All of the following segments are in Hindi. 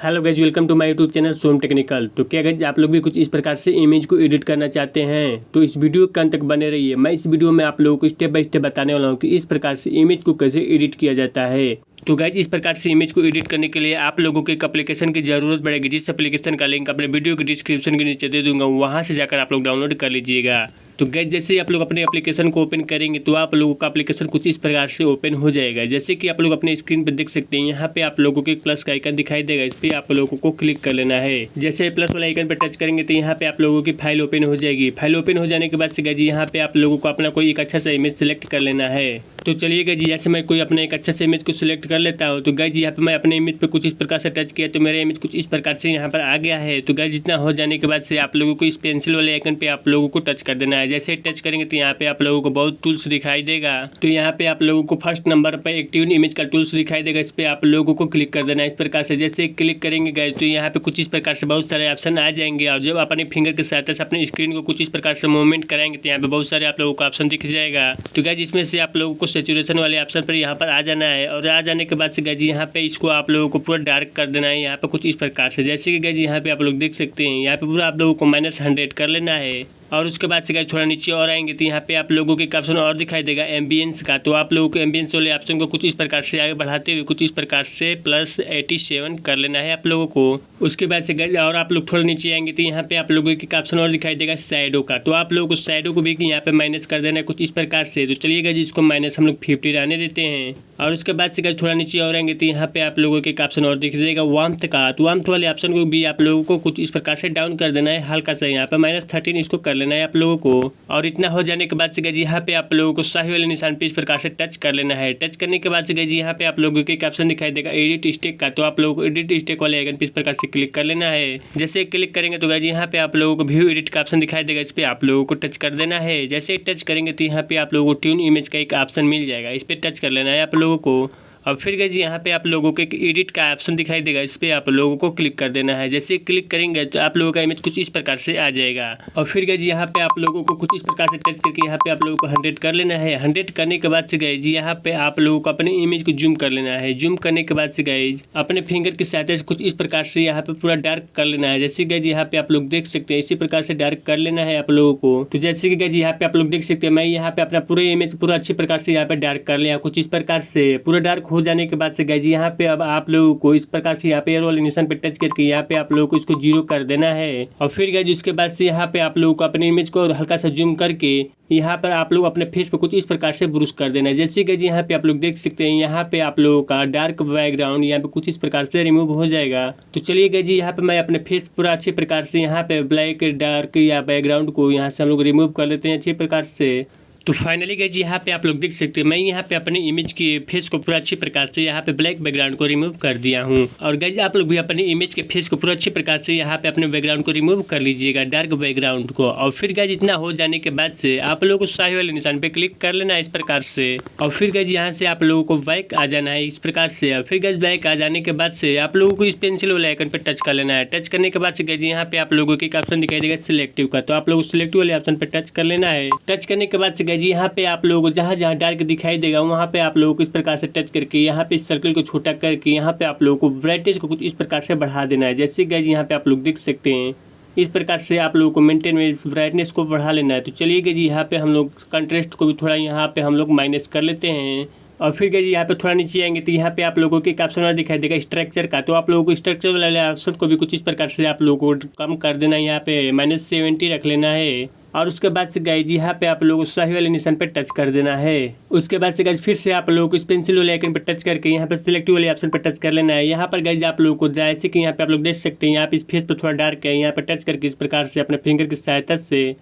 Hello guys, welcome to my YouTube channel Som technical. तो क्या गाइज आप लोग भी कुछ इस प्रकार से इमेज को एडिट करना चाहते हैं तो इस वीडियो के अंत तक बने रहिए। मैं इस वीडियो में आप लोगों को स्टेप बाय स्टेप बताने वाला हूँ कि इस प्रकार से इमेज को कैसे एडिट किया जाता है। तो गाइज इस प्रकार से इमेज को एडिट करने के लिए आप लोगों को एक एप्लीकेशन की ज़रूरत पड़ेगी, जिस एप्लीकेशन का लिंक अपने वीडियो के डिस्क्रिप्शन के नीचे दे दूंगा, वहाँ से जाकर आप लोग डाउनलोड कर लीजिएगा। तो गाइज जैसे ही आप लोग अपने एप्लीकेशन को ओपन करेंगे तो आप लोगों का एप्लीकेशन कुछ इस प्रकार से ओपन हो जाएगा। जैसे कि आप लोग अपने स्क्रीन पर देख सकते हैं, यहाँ पे आप लोगों को एक प्लस का आइकन दिखाई देगा, इस पर आप लोगों को क्लिक कर लेना है। जैसे प्लस वाला आइकन पर टच करेंगे तो यहाँ पे आप लोगों की फाइल ओपन हो जाएगी। फाइल ओपन हो जाने के बाद से गाइज यहाँ पे आप लोगों को अपना कोई एक अच्छा सा इमेज सेलेक्ट कर लेना है। तो चलिए गाइज जैसे मैं कोई अपना एक अच्छा सा इमेज को सिलेक्ट कर लेता हूँ। तो गाइज यहाँ पे मैं अपने इमेज पे कुछ इस प्रकार से टच किया तो मेरा इमेज कुछ इस प्रकार से यहाँ पर आ गया है। तो गाइज जितना हो जाने के बाद से आप लोगों को इस पेंसिल वाले आइकन पे आप लोगों को टच कर देना है। जैसे टच करेंगे तो यहाँ पे आप लोगों को बहुत टूल्स दिखाई देगा। तो यहाँ पे आप लोगों को फर्स्ट नंबर पर एक ट्यून इमेज का टूल्स दिखाई देगा, इस पे आप लोगों को क्लिक कर देना है इस प्रकार से। जैसे क्लिक करेंगे गाइज तो यहाँ पे कुछ इस प्रकार से बहुत सारे ऑप्शन आ जाएंगे और जब अपने फिंगर की सहायता से अपने स्क्रीन को कुछ इस प्रकार से मूवमेंट कराएंगे तो यहाँ पे बहुत सारे आप लोगों को ऑप्शन दिख जाएगा। तो गाइज इसमें से आप लोगों को सैचुरेशन वाले ऑप्शन पर यहाँ पर आ जाना है और आ जाने के बाद से गाइज यहाँ पे इसको आप लोगों को पूरा डार्क कर देना है यहाँ पे कुछ इस प्रकार से। जैसे कि गाइज यहाँ पे आप लोग देख सकते हैं, यहाँ पे पूरा आप लोगों को -100 कर लेना है। और उसके बाद से गाइज थोड़ा नीचे और आएंगे तो यहाँ पे आप लोगों के एक ऑप्शन और दिखाई देगा एम्बियंस का। तो आप लोगों को एम्बियंस वाले ऑप्शन को कुछ इस प्रकार से आगे बढ़ाते हुए कुछ इस प्रकार से +87 कर लेना है आप लोगों को। उसके बाद से गाइज और आप लोग थोड़ा नीचे आएंगे तो यहाँ पे आप लोगों के एक ऑप्शन और दिखाई देगा शैडो का। तो आप लोगों को शैडो को भी यहाँ पे माइनस कर देना है कुछ इस प्रकार से। तो चलिए गाइज इसको माइनस हम लोग 50 रहने देते हैं। और उसके बाद से गाइज थोड़ा नीचे और आएंगे तो यहाँ पे आप लोगों के एक ऑप्शन और दिख जाएगा वार्मथ का। तो वार्मथ वाले ऑप्शन को भी आप लोगों को कुछ इस प्रकार से डाउन कर देना है हल्का सा, यहाँ पे -13 इसको कर लेना है आप लोगों को। और इतना हो जाने के बाद से गाइज यहाँ पे आप लोगों को शाही वाले निशान पे इस प्रकार से टच कर लेना है। टच करने के बाद से गाइज यहाँ पे आप लोगों को एक ऑप्शन दिखाई देगा एडिट स्टेक का। तो आप लोगों को एडिट स्टेक वाले आइकन पे इस प्रकार से क्लिक कर लेना है। जैसे क्लिक करेंगे तो गाइज यहाँ पे आप लोगों को व्यू एडिट का ऑप्शन दिखाई देगा, इस पे आप लोगों को टच कर देना है। जैसे टच करेंगे तो यहाँ पे आप लोगों को ट्यून इमेज का एक ऑप्शन मिल जाएगा, इस पे टच कर लेना है आप लोगों को। और फिर गाइज यहाँ पे आप लोगों को एक एडिट का ऑप्शन दिखाई देगा, इस पे आप लोगों को क्लिक कर देना है। जैसे क्लिक करेंगे तो आप लोगों का इमेज कुछ इस प्रकार से आ जाएगा। और फिर गाइज यहाँ पे आप लोगों को कुछ इस प्रकार से टच करके यहाँ पे आप लोगों को 100 कर लेना है। 100 करने के बाद से गाइज यहाँ पे आप लोगों को अपने इमेज को जूम कर लेना है। जूम करने के बाद से गाइज अपने फिंगर की सहायता से कुछ इस प्रकार से यहाँ पे पूरा डार्क कर लेना है। जैसे गाइज यहाँ पे आप लोग देख सकते हैं, इसी प्रकार से डार्क कर लेना है आप लोगों को। तो जैसे कि गाइज यहाँ पे आप लोग देख सकते हैं, मैं यहाँ पे अपना पूरे इमेज पूरा अच्छी प्रकार से यहाँ पे डार्क कर लिया कुछ इस प्रकार से। पूरा डार्क हो जाने के बाद से गाइज यहाँ पे अब आप लोगों को इस प्रकार से यहाँ पे एरो वाले निशान पे टच करके यहाँ पे आप लोगों को इसको 0 कर देना है। और फिर गाइज उसके बाद से यहाँ पे आप लोगों को अपने इमेज को हल्का सा जूम करके यहाँ पर आप लोग अपने फेस पे कुछ इस प्रकार से ब्रश कर देना है। जैसे कि यहाँ पे आप लोग देख सकते हैं, यहाँ पे आप लोगों का डार्क बैकग्राउंड यहाँ पे कुछ इस प्रकार से रिमूव हो जाएगा। तो चलिए गाइज यहाँ पे मैं अपने फेस पूरा अच्छे प्रकार से यहाँ पे ब्लैक डार्क या बैकग्राउंड को यहाँ से हम लोग रिमूव कर लेते हैं अच्छे प्रकार से। तो फाइनली गाइज यहाँ पे आप लोग देख सकते हैं, मैं यहाँ पे अपने इमेज के फेस को पूरा अच्छी प्रकार से यहाँ पे ब्लैक बैकग्राउंड को रिमूव कर दिया हूँ। और गाइज आप लोग भी अपने इमेज के फेस को पूरा अच्छी प्रकार से यहाँ पे अपने बैकग्राउंड को रिमूव कर लीजिएगा, डार्क बैकग्राउंड को। और फिर गाइज इतना हो जाने के बाद से आप लोगों को शाही वाले निशान पे क्लिक कर लेना है इस प्रकार से। और फिर गाइज यहाँ से आप लोगों को बैक आ जाना है इस प्रकार से। और फिर गाइज बैक आ जाने के बाद से आप लोगों को इस पेंसिल वाले आइकन पे टच कर लेना है। टच करने के बाद से गाइज यहाँ पे आप लोगों को एक ऑप्शन दिखाई देगा सिलेक्टिव का। तो आप लोग सिलेक्टिव वाले ऑप्शन पे टच कर लेना है। टच करने के बाद से गाइज यहाँ पे आप लोगों को जहाँ जहाँ डार्क दिखाई देगा वहाँ पे आप लोगों को इस प्रकार से टच करके यहाँ पे इस सर्कल को छोटा करके यहाँ पे आप लोगों को ब्राइटनेस को कुछ इस प्रकार से बढ़ा देना है। जैसे गाइज यहाँ पे आप लोग देख सकते हैं, इस प्रकार से आप लोगों को मेंटेन में ब्राइटनेस को बढ़ा लेना है। तो चलिए गाइज यहाँ पे हम लोग कंट्रास्ट को भी थोड़ा यहाँ पे हम लोग माइनस कर लेते हैं। और फिर गाइज यहाँ पे थोड़ा नीचे आएंगे तो यहाँ पे आप लोगों को एक ऑप्शन और दिखाई देगा स्ट्रक्चर का। तो आप लोगों को स्ट्रक्चर वाले ऑप्शन को भी कुछ इस प्रकार से आप लोगों को कम कर देना है, यहाँ पे -70 रख लेना है। और उसके बाद से गाइज यहाँ पे आप लोगों को सही वाले निशान पे टच कर देना है। उसके बाद से गाइज फिर से आप लोगों को इस पेंसिल वाले आइकन पे टच करके यहाँ पे सिलेक्टिव वाले ऑप्शन पे टच कर लेना है। यहाँ पर गाइज आप लोगों को जैसे कि यहाँ पे आप लोग देख सकते हैं, यहाँ पे इस फेस पे थोड़ा डार्क है, यहाँ पे टच करके इस प्रकार से अपने फिंगर की सहायता से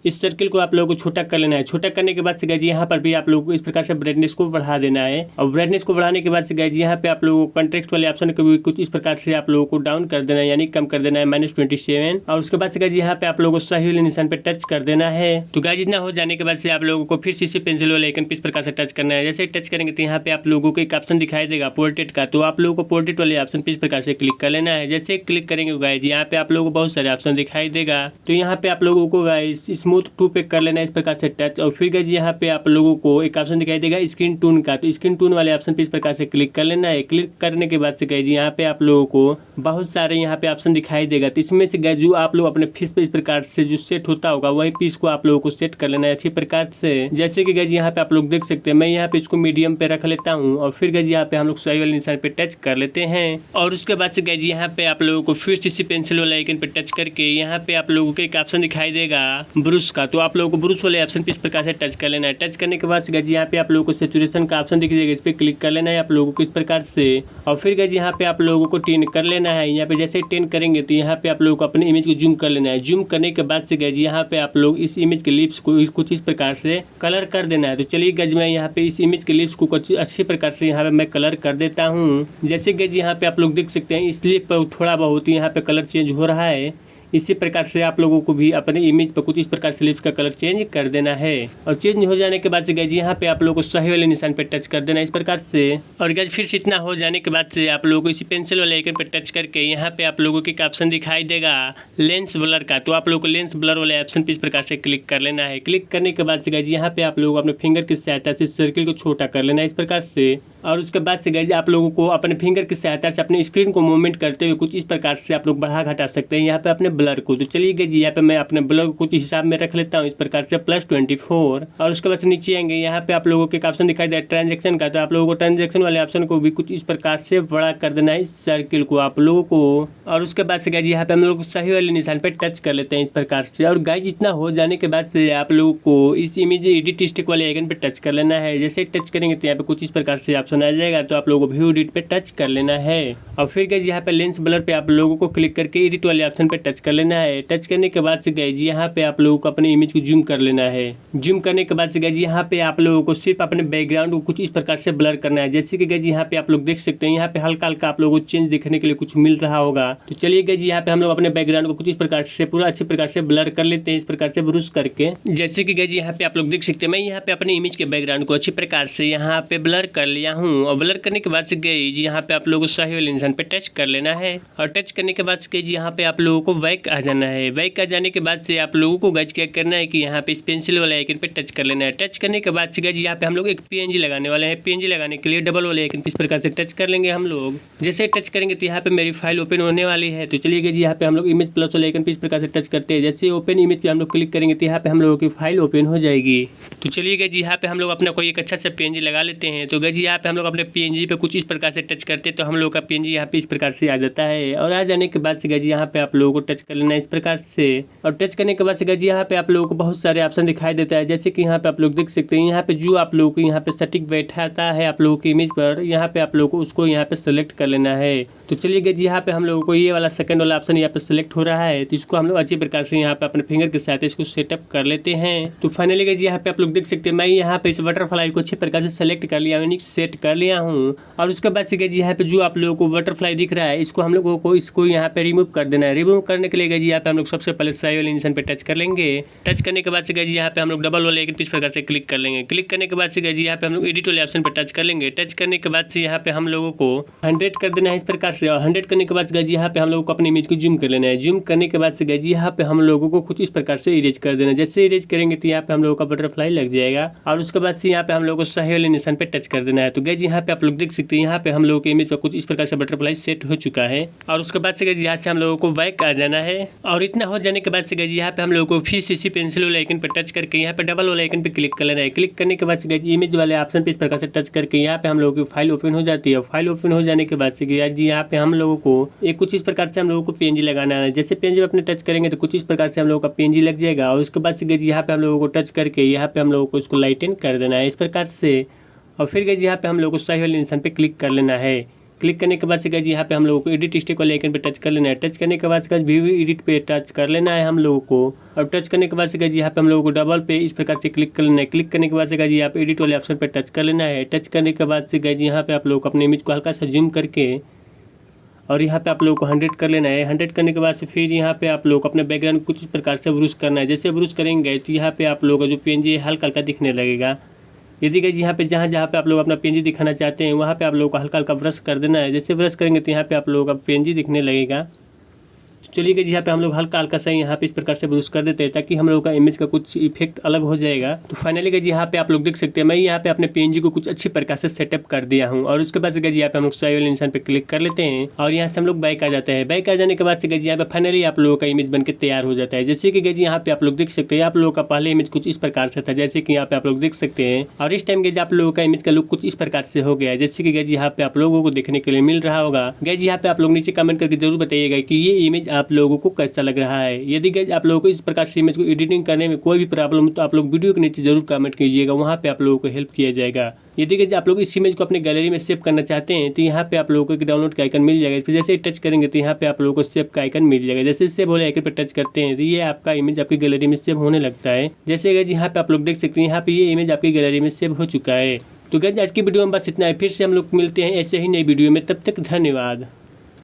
इस सर्किल को आप लोगों को छोटा कर लेना है। छोटा करने के बाद से गाइज यहाँ पर भी आप लोगों को इस प्रकार से ब्राइटनेस को बढ़ा देना है। और ब्राइटनेस को बढ़ाने के बाद से गाइज यहाँ पे आप लोगों को कॉन्ट्रास्ट वाले ऑप्शन को भी कुछ इस प्रकार से आप लोगों को डाउन कर देना है, यानी कम कर देना है -27। और उसके बाद से गाइज यहाँ पे आप लोगों को सही वाले निशान पे टच कर देना है। तो गाइज इतना हो जाने के बाद से आप लोगों को फिर से इसी पेंसिल वाले आइकन पे इस प्रकार से टच करना है। जैसे टच करेंगे तो यहाँ पे आप लोगों को एक ऑप्शन दिखाई देगा पोर्ट्रेट का। तो आप लोगों को पोर्ट्रेट वाले ऑप्शन पे इस प्रकार से क्लिक कर लेना है। जैसे क्लिक करेंगे गाइज यहाँ पे आप लोगों को बहुत सारे ऑप्शन दिखाई देगा। तो यहाँ पे आप लोगों को गाइज स्मूथ टू पे कर लेना है इस प्रकार से टच। और फिर गाइज यहाँ पे आप लोगों को एक ऑप्शन दिखाई देगा स्क्रीन टून का, तो स्क्रीन टून वाले ऑप्शन पे इस प्रकार से क्लिक कर लेना है। क्लिक करने के बाद से गाइज यहाँ पे आप लोगों को बहुत सारे यहाँ पे ऑप्शन दिखाई देगा, तो इसमें से गाइज जो आप लोग अपने फेस पे इस प्रकार से जो सेट होता होगा वही पीस को आप लोगों को सेट कर लेना है अच्छी प्रकार से। जैसे कि गाइज यहाँ पे आप लोग देख सकते हैं, मैं यहाँ पे इसको मीडियम पे रख लेता हूँ और फिर गाइज यहाँ पे हम लोग सही वाले निशान पे टच कर लेते हैं। और उसके बाद से गाइज यहाँ पे आप लोगों को फिर से पेंसिल वाले आइकन पे टच करके यहाँ पे आप लोगों को एक ऑप्शन दिखाई देगा ब्रश का, तो आप लोगों को ब्रश वाले ऑप्शन पे इस प्रकार से टच कर लेना है। टच करने के बाद गाइज यहाँ पे आप लोगों को सैचुरेशन का ऑप्शन दिखेगा, इस पे क्लिक कर लेना है आप लोगों को इस प्रकार से। और फिर गाइज यहाँ पे आप लोगों को टेन कर लेना है। यहाँ पे जैसे टेन करेंगे तो यहाँ पे आप लोगों को अपने इमेज को जूम कर लेना है। जूम करने के बाद से गाइज यहाँ पे आप लोग इस इमेज के लिप्स को कुछ इस प्रकार से कलर कर देना है। तो चलिए गाइज मैं यहाँ पे इस इमेज के लिप्स को कुछ अच्छी प्रकार से यहाँ पे मैं कलर कर देता हूँ। जैसे गाइज यहाँ पे आप लोग देख सकते हैं इस लिप पर थोड़ा बहुत यहाँ पे कलर चेंज हो रहा है। इसी प्रकार से आप लोगों को भी अपने इमेज पर कुछ इस प्रकार से लिप्स का कलर चेंज कर देना है। और चेंज हो जाने के बाद से गाइज यहाँ पे आप लोगों को सही वाले निशान पे टच कर देना है इस प्रकार से। और गाइज फिर से इतना हो जाने के बाद से आप लोगों को इसी पेंसिल वाले आइकन पे टच करके यहाँ पे आप लोगों को एक ऑप्शन दिखाई देगा लेंस ब्लर का, तो आप लोगों को लेंस ब्लर वाले ऑप्शन पे इस प्रकार से क्लिक कर लेना है। क्लिक करने के बाद से गाइज यहाँ पे आप लोगों को अपने फिंगर की सहायता से सर्किल को छोटा कर लेना है इस प्रकार से। और उसके बाद से गाइज आप लोगों को अपने फिंगर की सहायता से अपने स्क्रीन को मूवमेंट करते हुए कुछ इस प्रकार से आप लोग बढ़ा घटा सकते हैं यहाँ पे अपने ब्लर को। तो चलिए गाइज यहाँ पे मैं अपने ब्लर को कुछ हिसाब में रख लेता हूँ इस प्रकार से +24। और उसके बाद से नीचे आएंगे यहाँ पे आप लोगों को एक ऑप्शन दिखाई दे ट्रांजेक्शन का, तो आप लोगों को ट्रांजेक्शन वाले ऑप्शन को भी कुछ इस प्रकार से बड़ा कर देना है इस सर्किल को आप लोगों को। और उसके बाद से गाइज यहाँ पे हम लोग सही वाले निशान पे टच कर लेते हैं इस प्रकार से। और गाइज इतना हो जाने के बाद से आप लोगों को इस इमेज एडिट स्टिक वाले आइकन पे टच कर लेना है। जैसे टच करेंगे तो यहाँ पे कुछ इस प्रकार से ऑप्शन आ जाएगा, तो आप लोगों को व्यू एडिट पे टच कर लेना है। और फिर गाइज यहाँ पे लेंस ब्लर पे आप लोगों को क्लिक करके एडिट वाले ऑप्शन पे टच कर लेना है। टच करने के बाद से गाइज यहाँ पे आप लोगों को अपने इमेज को जूम कर लेना है। जूम करने के बाद से गाइज यहाँ पे आप लोगों को सिर्फ अपने बैकग्राउंड को कुछ इस प्रकार से ब्लर करना है। जैसे कि गाइज यहाँ पे आप लोग देख सकते हैं यहाँ पे हल्का हल्का आप लोगों को चेंज देखने के लिए कुछ मिल रहा होगा। तो चलिए गाइज यहाँ पे हम लोग अपने बैकग्राउंड को कुछ इस प्रकार से पूरा अच्छी प्रकार से ब्लर कर लेते हैं इस प्रकार से ब्रश करके। जैसे कि गाइज यहाँ पे आप लोग देख सकते हैं मैं यहाँ पे अपने इमेज के बैकग्राउंड को अच्छी प्रकार से यहाँ पे ब्लर कर लिया हूँ। और ब्लर करने के बाद से गाइज यहाँ पे आप लोगों को सही वाले निशान पे टच कर लेना है। और टच करने के बाद से गाइज यहाँ पे आप लोगों को बैक आ जाना है। बैक आ जाने के बाद से आप लोगों को गाइज क्या करना है कि यहाँ पे इस पेंसिल वाले आइकन पे टच कर लेना है। टच करने के बाद से गाइज यहाँ पे हम लोग एक पीएनजी लगाने वाले हैं। पीएनजी लगाने के लिए डबल वाले आइकन पे इस प्रकार से टच कर लेंगे हम लोग। जैसे टच करेंगे तो यहाँ पे मेरी फाइल ओपन होने वाली है। तो चलिए गाइज यहाँ पे हम लोग इमेज प्लस वाले आइकन पे इस प्रकार से टच करते हैं। जैसे ओपन इमेज पे हम लोग क्लिक करेंगे तो यहाँ पे हम लोगों की फाइल ओपन हो जाएगी। तो चलिए गाइज यहाँ पे हम लोग अपना कोई एक अच्छा सा पीएनजी लगा लेते हैं। तो गाइज यहाँ पे हम लोग अपने पीएनजी पे कुछ इस प्रकार से टच करते हैं तो हम लोग का पीएनजी यहाँ पे इस प्रकार से आ जाता है। और आ जाने के बाद से गाइज यहाँ पे आप लोगों को टच कर लेना है इस प्रकार से। और टच करने के बाद से गाइज यहाँ पे आप लोगों को बहुत सारे ऑप्शन दिखाई देता है। जैसे कि यहाँ पे आप लोग देख सकते हैं यहाँ पे जो आप लोगों को यहाँ पे सटीक बैठाता है आप लोगों की इमेज पर, यहाँ पे आप लोगों को उसको यहाँ पे सेलेक्ट कर लेना है। तो चलिए गाइज यहाँ पे हम लोगों को ये वाला सेकंड वाला ऑप्शन यहाँ पे सेलेक्ट हो रहा है, तो इसको हम लोग अच्छी प्रकार से यहाँ पे अपने फिंगर के साथ इसको सेटअप कर लेते हैं। तो फाइनली गाइज यहाँ पे आप लोग देख सकते हैं मैं यहाँ पे इस बटरफ्लाई को अच्छी प्रकार से सेलेक्ट कर लिया हूँ, सेट कर लिया हूँ। और उसके बाद से गाइज यहाँ पे जो आप लोगों को बटरफ्लाई दिख रहा है इसको हम लोगों को इसको यहाँ पे रिमूव कर देना है। रिमूव करने के लिए गाइज यहाँ पे हम लोग सबसे पहले सही वाले निशान पे टच कर लेंगे। टच करने के बाद से गाइज यहाँ पे हम लोग डबल वाले आइकन पे इस प्रकार से क्लिक कर लेंगे। क्लिक करने के बाद से गाइज यहाँ पे हम लोग एडिट वाले ऑप्शन पे टच कर लेंगे। टच करने के बाद से यहाँ पे हम लोगों को 100 कर देना है इस प्रकार से। और 100 करने के बाद गाइज यहाँ पे हम लोगों को अपने इमेज को जूम कर लेना है। जूम करने के बाद से गाइज यहाँ पे हम लोगों को कुछ इस प्रकार से इरेज कर देना है। जैसे इरेज करेंगे तो यहाँ पे हम लोगों का बटरफ्लाई लग जाएगा। और उसके बाद से यहाँ पे हम लोगों को सही वाले निशान पे टच कर देना है। तो गाइज यहाँ पे आप लोग देख सकते हैं यहाँ पे हम लोगों के इमेज पर कुछ इस प्रकार से बटरफ्लाई सेट हो चुका है। और उसके बाद से गाइज यहाँ से हम लोगों को बैक आ जाना है। और इतना हो जाने के बाद से गाइज यहाँ पे हम लोगों को फिर से पेंसिल वाले आइकन पे टच करके यहाँ पे डबल वाले आइकन पे क्लिक कर लेना है। क्लिक करने के बाद से गाइज इमेज वाले ऑप्शन पे इस प्रकार से टच करके यहाँ पे हम लोगों की फाइल ओपन हो जाती है। फाइल ओपन हो जाने के बाद से गाइज यहाँ पे हम लोगों को एक कुछ इस प्रकार से हम लोगों को पीएनजी लगाना है। जैसे पीएनजी अपने टच करेंगे तो कुछ इस प्रकार से हम लोगों का पीएनजी लग जाएगा। और उसके बाद से गाइज यहाँ पे हम लोगों को टच करके यहाँ पे हम लोगों को इसको लाइटन कर देना है इस प्रकार से। और फिर गाइज यहाँ पे हम लोगों को सही वाले निशान पे क्लिक कर लेना है। क्लिक करने के बाद से गाइज यहाँ पे हम लोगों को एडिट स्टिक वाले आइकन पे टच कर लेना है। टच करने के बाद से गाइज व्यू एडिट पे टच कर लेना है हम लोगों को। और टच करने के बाद से गाइज यहाँ पे हम लोगों को डबल पे इस प्रकार से क्लिक कर लेना है। क्लिक करने के बाद से गाइज यहाँ पे एडिट वाले ऑप्शन पे टच कर लेना है। टच करने के बाद से गाइज यहाँ पे आप लोगों को अपने इमेज को हल्का सा जूम करके और यहाँ पे आप लोगों को 100 कर लेना है। 100 करने के बाद से फिर यहाँ पे आप लोग अपने बैकग्राउंड कुछ इस प्रकार से ब्रश करना है। जैसे ब्रश करेंगे तो यहाँ पे आप लोगों का जो पीएनजी हल्का हल्का दिखने लगेगा। यदि गाइज यहाँ पे जहाँ पे आप लोग अपना पीएनजी दिखाना चाहते हैं वहाँ पे आप लोगों को हल्का हल्का ब्रश कर देना है। जैसे ब्रश करेंगे तो यहाँ पे आप लोगों का पीएनजी दिखने लगेगा। चलिए गाइस यहाँ पे हम लोग हल्का हल्का सा यहाँ पे इस प्रकार से ब्रूश कर देते हैं ताकि हम लोग का इमेज का कुछ इफेक्ट अलग हो जाएगा। तो फाइनली गाइस यहाँ पे आप लोग देख सकते हैं मैं यहाँ पे अपने पीएनजी को कुछ अच्छी प्रकार से सेटअप कर दिया हूँ। और उसके बाद से गाइस यहाँ पे हम लोग साइड वाले निशान पे क्लिक कर लेते हैं और यहाँ से हम लोग बैक आ जाते हैं। बैक आ जाने के बाद से गाइस यहाँ पे फाइनली आप लोगों का इमेज बनकर तैयार हो जाता है। जैसे कि गाइस यहाँ पे आप लोग देख सकते हैं आप लोगों का पहले इमेज कुछ इस प्रकार से था, जैसे कि यहाँ पे आप लोग देख सकते हैं। और इस टाइम गाइस आप लोगों का इमेज का लुक कुछ इस प्रकार से हो गया है, जैसे कि गाइस यहाँ पे आप लोगों को देखने के लिए मिल रहा होगा। गाइस यहाँ पे आप लोग नीचे कमेंट करके जरूर बताइएगा कि ये इमेज आप लोगों को कैसा लग रहा है। यदि गाइस आप लोगों को इस प्रकार से इमेज को एडिटिंग करने में कोई भी प्रॉब्लम हो तो आप लोग वीडियो के नीचे जरूर कमेंट कीजिएगा, वहाँ पे आप लोगों को हेल्प किया जाएगा। यदि गाइस आप लोग इस इमेज को अपने गैलरी में सेव करना चाहते हैं तो यहाँ पे आप लोगों को एक डाउनलोड का आइकन मिल जाएगा। इस पर जैसे ही टच करेंगे तो यहाँ पे आप लोगों को सेव का आइकन मिल जाएगा। जैसे सेव वाले आइकन पर टच करते हैं तो ये आपका इमेज आपकी गैलरी में सेव होने लगता है। जैसे गाइस यहाँ पे आप लोग देख सकते हैं यहाँ पे ये इमेज आपकी गैलरी में सेव हो चुका है। तो गाइस आज की वीडियो में बस इतना है, फिर से हम लोग मिलते हैं ऐसे ही नई वीडियो में, तब तक धन्यवाद।